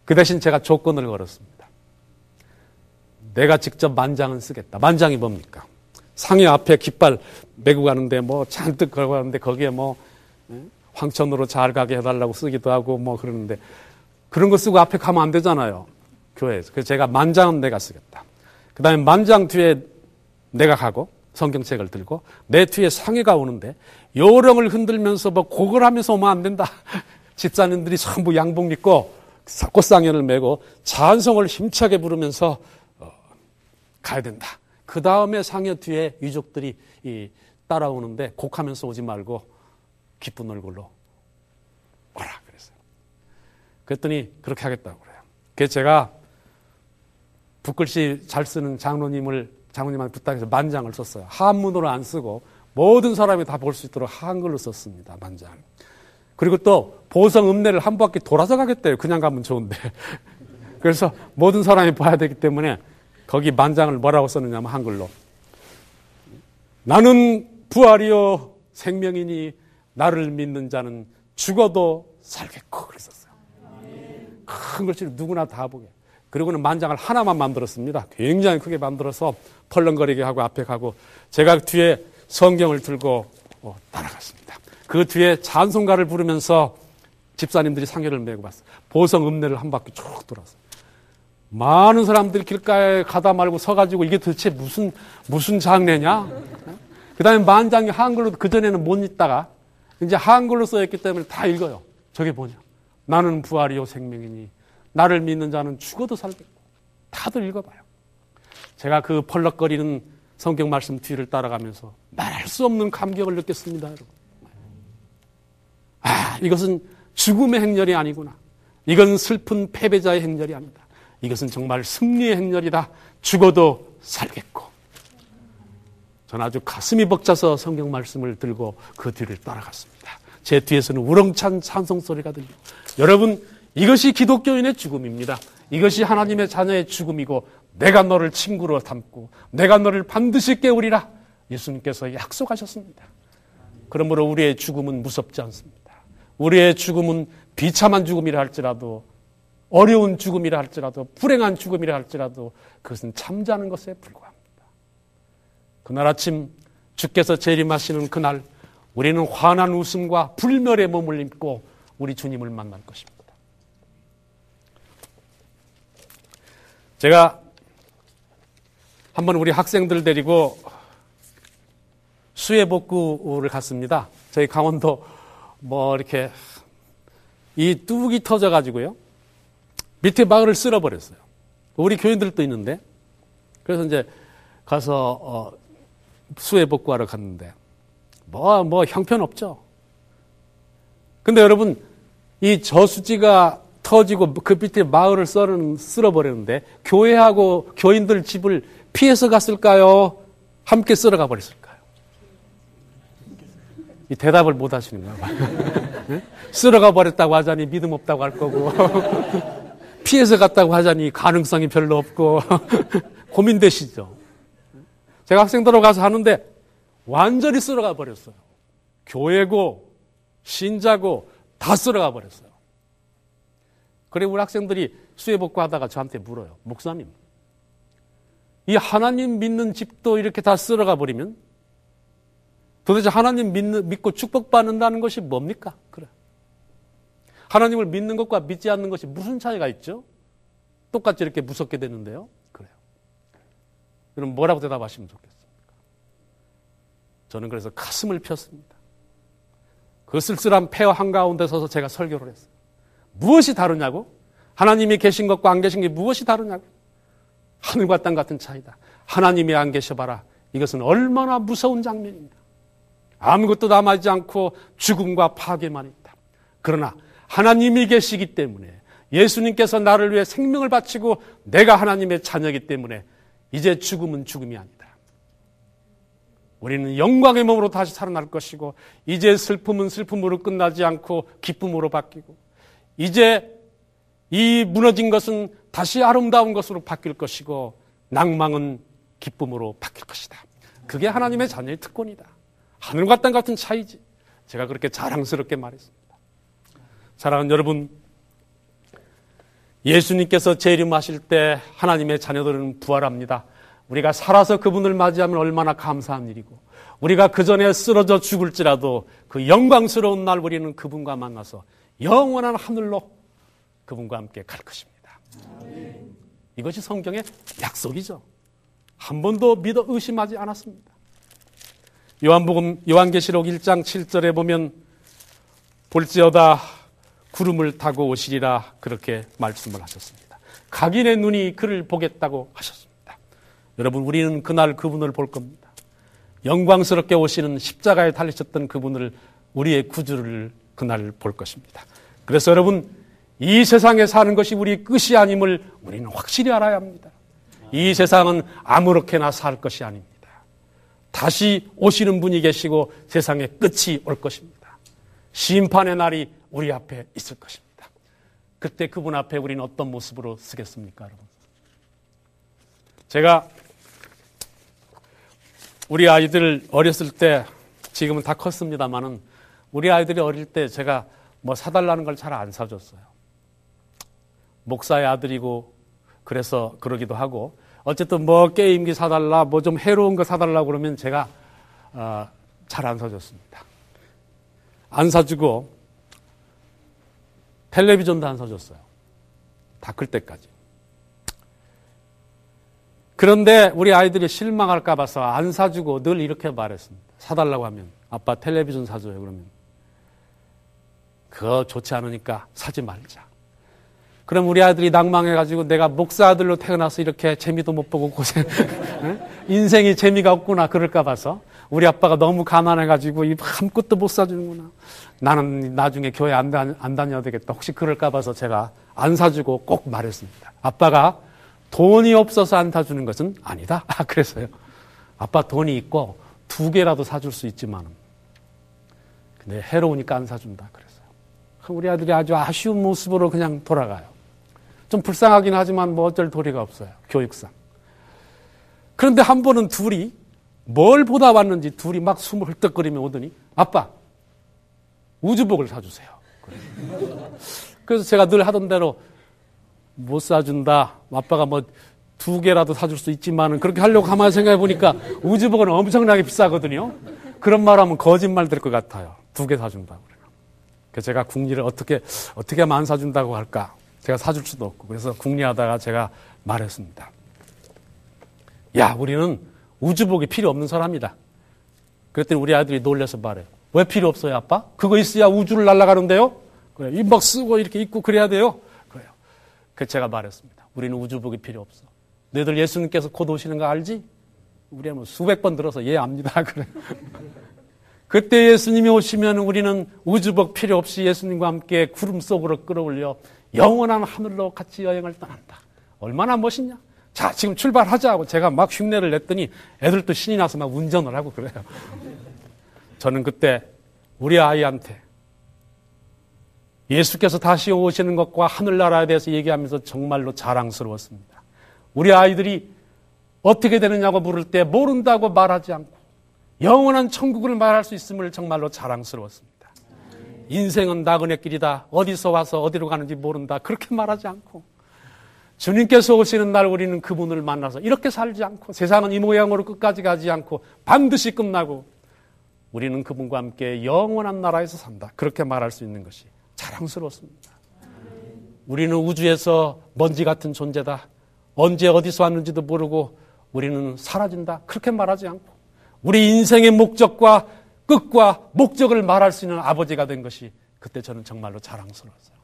그 대신 제가 조건을 걸었습니다. 내가 직접 만장은 쓰겠다. 만장이 뭡니까? 상해 앞에 깃발 메고 가는데 뭐 잔뜩 걸고 가는데 거기에 뭐 황천으로 잘 가게 해달라고 쓰기도 하고 뭐 그러는데 그런 거 쓰고 앞에 가면 안 되잖아요. 교회에서. 그래서 제가 만장은 내가 쓰겠다. 그 다음에 만장 뒤에 내가 가고 성경책을 들고 내 뒤에 상해가 오는데 요령을 흔들면서 뭐 곡을 하면서 오면 안 된다. 집사님들이 전부 양복 입고 꽃상현을 메고 찬송을 힘차게 부르면서 가야 된다. 그 다음에 상해 뒤에 유족들이 따라오는데 곡하면서 오지 말고 기쁜 얼굴로 오라 그랬어요. 그랬더니 그렇게 하겠다고 그래요. 그래서 제가 붓글씨 잘 쓰는 장로님한테 부탁해서 만장을 썼어요. 한문으로 안 쓰고 모든 사람이 다 볼 수 있도록 한글로 썼습니다. 만장. 그리고 또 보성 읍내를 한 바퀴 돌아서 가겠대요. 그냥 가면 좋은데. 그래서 모든 사람이 봐야 되기 때문에 거기 만장을 뭐라고 썼느냐면 한글로 나는 부활이요 생명이니 나를 믿는 자는 죽어도 살겠고 그랬었어요. 큰 글씨로 누구나 다 보게. 그리고는 만장을 하나만 만들었습니다. 굉장히 크게 만들어서 펄렁거리게 하고 앞에 가고 제가 뒤에 성경을 들고 따라갔습니다. 그 뒤에 찬송가를 부르면서 집사님들이 상해를 메고 갔어요. 보성 읍내를 한 바퀴 쭉 돌았어요. 많은 사람들이 길가에 가다 말고 서가지고 이게 도대체 무슨 장례냐? 그 다음에 만장이 한글로 그전에는 못 읽다가 이제 한글로 써있기 때문에 다 읽어요. 저게 뭐냐? 나는 부활이요 생명이니 나를 믿는 자는 죽어도 살겠고. 다들 읽어봐요. 제가 그 펄럭거리는 성경 말씀 뒤를 따라가면서 말할 수 없는 감격을 느꼈습니다. 여러분. 이것은 죽음의 행렬이 아니구나. 이건 슬픈 패배자의 행렬이 아니다. 이것은 정말 승리의 행렬이다. 죽어도 살겠고. 저는 아주 가슴이 벅차서 성경 말씀을 들고 그 뒤를 따라갔습니다. 제 뒤에서는 우렁찬 찬송 소리가 들리고 여러분 이것이 기독교인의 죽음입니다. 이것이 하나님의 자녀의 죽음이고 내가 너를 친구로 담고 내가 너를 반드시 깨우리라 예수님께서 약속하셨습니다. 그러므로 우리의 죽음은 무섭지 않습니다. 우리의 죽음은 비참한 죽음이라 할지라도 어려운 죽음이라 할지라도 불행한 죽음이라 할지라도 그것은 잠자는 것에 불과합니다. 그날 아침 주께서 재림하시는 그날 우리는 환한 웃음과 불멸의 몸을 입고 우리 주님을 만날 것입니다. 제가 한번 우리 학생들 데리고 수해복구를 갔습니다. 저희 강원도 이렇게 이 뚝이 터져가지고요. 밑에 마을을 쓸어버렸어요. 우리 교인들도 있는데. 그래서 이제 가서 수해복구하러 갔는데 형편없죠. 근데 여러분 이 저수지가 터지고 그 밑에 마을을 쓸어버렸는데 교회하고 교인들 집을 피해서 갔을까요? 함께 쓸어가 버렸을까요? 이 대답을 못 하시는 거예요. 쓸어가 버렸다고 하자니 믿음 없다고 할 거고 피해서 갔다고 하자니 가능성이 별로 없고 고민되시죠? 제가 학생들하고 가서 하는데 완전히 쓸어가 버렸어요. 교회고 신자고 다 쓸어가 버렸어요. 그리고 우리 학생들이 수해복구 하다가 저한테 물어요. 목사님, 이 하나님 믿는 집도 이렇게 다 쓸어가 버리면 도대체 하나님 믿고 축복받는다는 것이 뭡니까? 그래. 하나님을 믿는 것과 믿지 않는 것이 무슨 차이가 있죠? 똑같이 이렇게 무섭게 되는데요. 그래요. 그럼 뭐라고 대답하시면 좋겠습니까? 저는 그래서 가슴을 폈습니다. 그 쓸쓸한 폐허 한가운데 서서 제가 설교를 했어요. 무엇이 다르냐고? 하나님이 계신 것과 안 계신 게 무엇이 다르냐고? 하늘과 땅 같은 차이다. 하나님이 안 계셔봐라. 이것은 얼마나 무서운 장면이냐. 아무것도 남아있지 않고 죽음과 파괴만 있다. 그러나 하나님이 계시기 때문에 예수님께서 나를 위해 생명을 바치고 내가 하나님의 자녀이기 때문에 이제 죽음은 죽음이 아니다. 우리는 영광의 몸으로 다시 살아날 것이고 이제 슬픔은 슬픔으로 끝나지 않고 기쁨으로 바뀌고 이제 이 무너진 것은 다시 아름다운 것으로 바뀔 것이고 낭망은 기쁨으로 바뀔 것이다. 그게 하나님의 자녀의 특권이다. 하늘과 땅 같은 차이지. 제가 그렇게 자랑스럽게 말했습니다. 사랑하는 여러분, 예수님께서 재림하실 때 하나님의 자녀들은 부활합니다. 우리가 살아서 그분을 맞이하면 얼마나 감사한 일이고, 우리가 그 전에 쓰러져 죽을지라도 그 영광스러운 날 우리는 그분과 만나서 영원한 하늘로 그분과 함께 갈 것입니다. 이것이 성경의 약속이죠. 한 번도 믿어 의심하지 않았습니다. 요한계시록 1장 7절에 보면 볼지어다 구름을 타고 오시리라 그렇게 말씀을 하셨습니다. 각인의 눈이 그를 보겠다고 하셨습니다. 여러분, 우리는 그날 그분을 볼 겁니다. 영광스럽게 오시는 십자가에 달리셨던 그분을, 우리의 구주를 그날 볼 것입니다. 그래서 여러분, 이 세상에 사는 것이 우리의 끝이 아님을 우리는 확실히 알아야 합니다. 이 세상은 아무렇게나 살 것이 아닙니다. 다시 오시는 분이 계시고 세상의 끝이 올 것입니다. 심판의 날이 우리 앞에 있을 것입니다. 그때 그분 앞에 우리는 어떤 모습으로 서겠습니까, 여러분? 제가 우리 아이들 어렸을 때, 지금은 다 컸습니다만은 우리 아이들이 어릴 때 제가 뭐 사달라는 걸 잘 안 사줬어요. 목사의 아들이고 그래서 그러기도 하고, 어쨌든 뭐 게임기 사달라, 뭐 좀 해로운 거 사달라고 그러면 제가 잘 안 사줬습니다. 안 사주고 텔레비전도 안 사줬어요. 다 클 때까지. 그런데 우리 아이들이 실망할까 봐서 안 사주고 늘 이렇게 말했습니다. 사달라고 하면 아빠 텔레비전 사줘요. 그러면 그거 좋지 않으니까 사지 말자. 그럼 우리 아들이 낭망해가지고 내가 목사 아들로 태어나서 이렇게 재미도 못 보고 고생, 인생이 재미가 없구나 그럴까 봐서 우리 아빠가 너무 가난해가지고 아무것도 못 사주는구나. 나는 나중에 교회 안 다녀야 되겠다. 혹시 그럴까 봐서 제가 안 사주고 꼭 말했습니다. 아빠가 돈이 없어서 안 사주는 것은 아니다. 그래서요. 아빠 돈이 있고 2개라도 사줄 수 있지만 근데 해로우니까 안 사준다. 그래서요. 우리 아들이 아주 아쉬운 모습으로 그냥 돌아가요. 좀 불쌍하긴 하지만 뭐 어쩔 도리가 없어요. 교육상. 그런데 한 번은 둘이 뭘 보다 왔는지 둘이 막 숨을 헐떡거리며 오더니 아빠 우주복을 사주세요. 그래서 제가 늘 하던 대로 못 사준다. 아빠가 뭐 2개라도 사줄 수 있지만은 그렇게 하려고 가만히 생각해 보니까 우주복은 엄청나게 비싸거든요. 그런 말 하면 거짓말 될 것 같아요. 2개 사준다고. 그래서 제가 궁리를 어떻게 하면 안 사준다고 할까? 제가 사줄 수도 없고. 그래서 궁리하다가 제가 말했습니다. 야, 우리는 우주복이 필요 없는 사람이다. 그랬더니 우리 아들이 놀라서 말해요. 왜 필요 없어요, 아빠? 그거 있어야 우주를 날아가는데요? 그래, 이막 쓰고 이렇게 입고 그래야 돼요? 그래요. 그래서 제가 말했습니다. 우리는 우주복이 필요 없어. 너희들 예수님께서 곧 오시는 거 알지? 우리 뭐 수백 번 들어서 예, 압니다. 그래. 그때 예수님이 오시면 우리는 우주복 필요 없이 예수님과 함께 구름 속으로 끌어올려 영원한 하늘로 같이 여행을 떠난다. 얼마나 멋있냐? 자, 지금 출발하자고 제가 막 흉내를 냈더니 애들도 신이 나서 막 운전을 하고 그래요. 저는 그때 우리 아이한테 예수께서 다시 오시는 것과 하늘나라에 대해서 얘기하면서 정말로 자랑스러웠습니다. 우리 아이들이 어떻게 되느냐고 물을 때 모른다고 말하지 않고 영원한 천국을 말할 수 있음을 정말로 자랑스러웠습니다. 인생은 나그네 길이다. 어디서 와서 어디로 가는지 모른다. 그렇게 말하지 않고 주님께서 오시는 날 우리는 그분을 만나서 이렇게 살지 않고 세상은 이 모양으로 끝까지 가지 않고 반드시 끝나고 우리는 그분과 함께 영원한 나라에서 산다. 그렇게 말할 수 있는 것이 자랑스러웠습니다. 우리는 우주에서 먼지 같은 존재다. 언제 어디서 왔는지도 모르고 우리는 사라진다. 그렇게 말하지 않고 우리 인생의 목적과 끝과 목적을 말할 수 있는 아버지가 된 것이 그때 저는 정말로 자랑스러웠어요.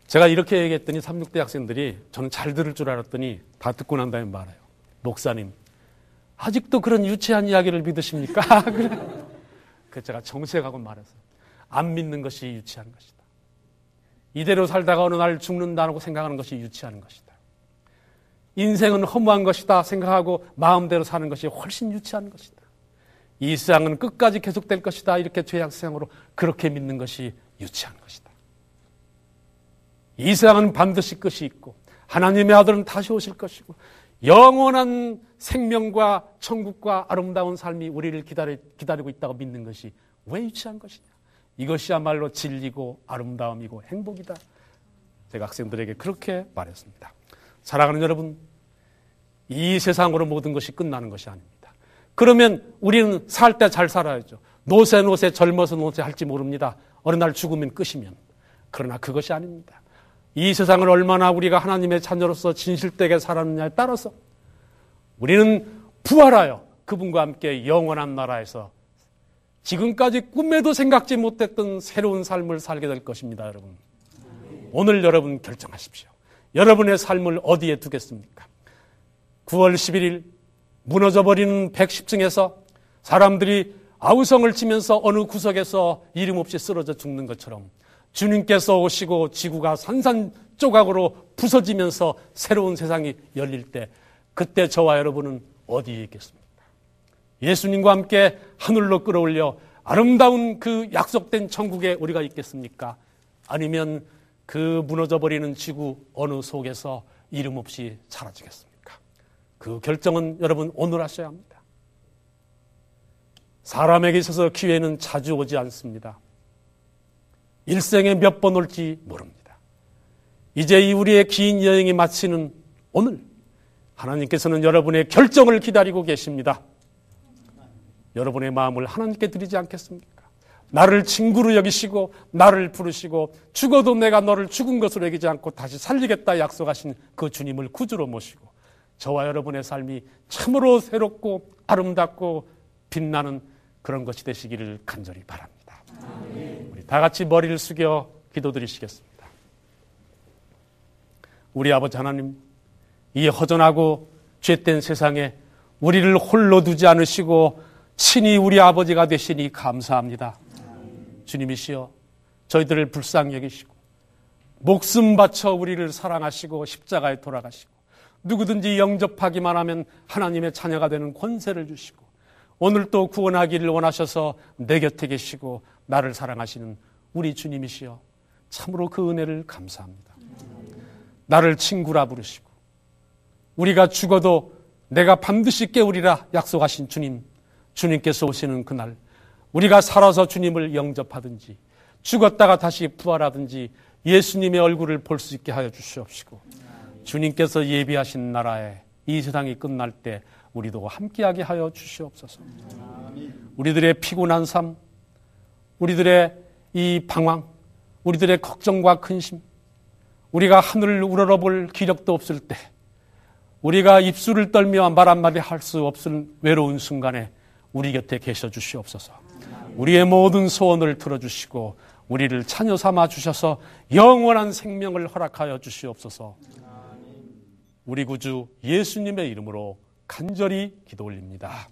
제가 이렇게 얘기했더니 3,6대 학생들이 저는 잘 들을 줄 알았더니 다 듣고 난 다음에 말해요. 목사님, 아직도 그런 유치한 이야기를 믿으십니까? 그래. 그래서 제가 정색하고 말했어요. 안 믿는 것이 유치한 것이다. 이대로 살다가 어느 날 죽는다고 생각하는 것이 유치한 것이다. 인생은 허무한 것이다 생각하고 마음대로 사는 것이 훨씬 유치한 것이다. 이 세상은 끝까지 계속될 것이다. 이렇게 죄악생으로 그렇게 믿는 것이 유치한 것이다. 이 세상은 반드시 끝이 있고 하나님의 아들은 다시 오실 것이고 영원한 생명과 천국과 아름다운 삶이 우리를 기다리고 있다고 믿는 것이 왜 유치한 것이냐. 이것이야말로 진리고 아름다움이고 행복이다. 제가 학생들에게 그렇게 말했습니다. 사랑하는 여러분, 이 세상으로 모든 것이 끝나는 것이 아닙니다. 그러면 우리는 살 때 잘 살아야죠. 노세 젊어서 노세 할지 모릅니다. 어느 날 죽으면 끝이면. 그러나 그것이 아닙니다. 이 세상을 얼마나 우리가 하나님의 자녀로서 진실되게 살았느냐에 따라서 우리는 부활하여 그분과 함께 영원한 나라에서 지금까지 꿈에도 생각지 못했던 새로운 삶을 살게 될 것입니다. 여러분, 오늘 여러분 결정하십시오. 여러분의 삶을 어디에 두겠습니까? 9월 11일 무너져버리는 110층에서 사람들이 아우성을 치면서 어느 구석에서 이름 없이 쓰러져 죽는 것처럼 주님께서 오시고 지구가 산산조각으로 부서지면서 새로운 세상이 열릴 때, 그때 저와 여러분은 어디에 있겠습니까? 예수님과 함께 하늘로 끌어올려 아름다운 그 약속된 천국에 우리가 있겠습니까? 아니면 그 무너져버리는 지구 어느 속에서 이름 없이 사라지겠습니까? 그 결정은 여러분 오늘 하셔야 합니다. 사람에게 있어서 기회는 자주 오지 않습니다. 일생에 몇 번 올지 모릅니다. 이제 이 우리의 긴 여행이 마치는 오늘, 하나님께서는 여러분의 결정을 기다리고 계십니다. 여러분의 마음을 하나님께 드리지 않겠습니까? 나를 친구로 여기시고 나를 부르시고 죽어도 내가 너를 죽은 것으로 여기지 않고 다시 살리겠다 약속하신 그 주님을 구주로 모시고 저와 여러분의 삶이 참으로 새롭고 아름답고 빛나는 그런 것이 되시기를 간절히 바랍니다. 우리 다 같이 머리를 숙여 기도드리시겠습니다. 우리 아버지 하나님, 이 허전하고 죄된 세상에 우리를 홀로 두지 않으시고 친히 우리 아버지가 되시니 감사합니다. 주님이시여, 저희들을 불쌍히 여기시고 목숨 바쳐 우리를 사랑하시고 십자가에 돌아가시고 누구든지 영접하기만 하면 하나님의 자녀가 되는 권세를 주시고 오늘 또 구원하기를 원하셔서 내 곁에 계시고 나를 사랑하시는 우리 주님이시여, 참으로 그 은혜를 감사합니다. 나를 친구라 부르시고 우리가 죽어도 내가 반드시 깨우리라 약속하신 주님, 주님께서 오시는 그날 우리가 살아서 주님을 영접하든지 죽었다가 다시 부활하든지 예수님의 얼굴을 볼 수 있게 하여 주시옵시고 주님께서 예비하신 나라에 이 세상이 끝날 때 우리도 함께하게 하여 주시옵소서. 우리들의 피곤한 삶, 우리들의 이 방황, 우리들의 걱정과 근심, 우리가 하늘을 우러러볼 기력도 없을 때, 우리가 입술을 떨며 말 한마디 할 수 없을 외로운 순간에 우리 곁에 계셔 주시옵소서. 우리의 모든 소원을 들어주시고 우리를 자녀 삼아 주셔서 영원한 생명을 허락하여 주시옵소서. 우리 구주 예수님의 이름으로 간절히 기도 올립니다.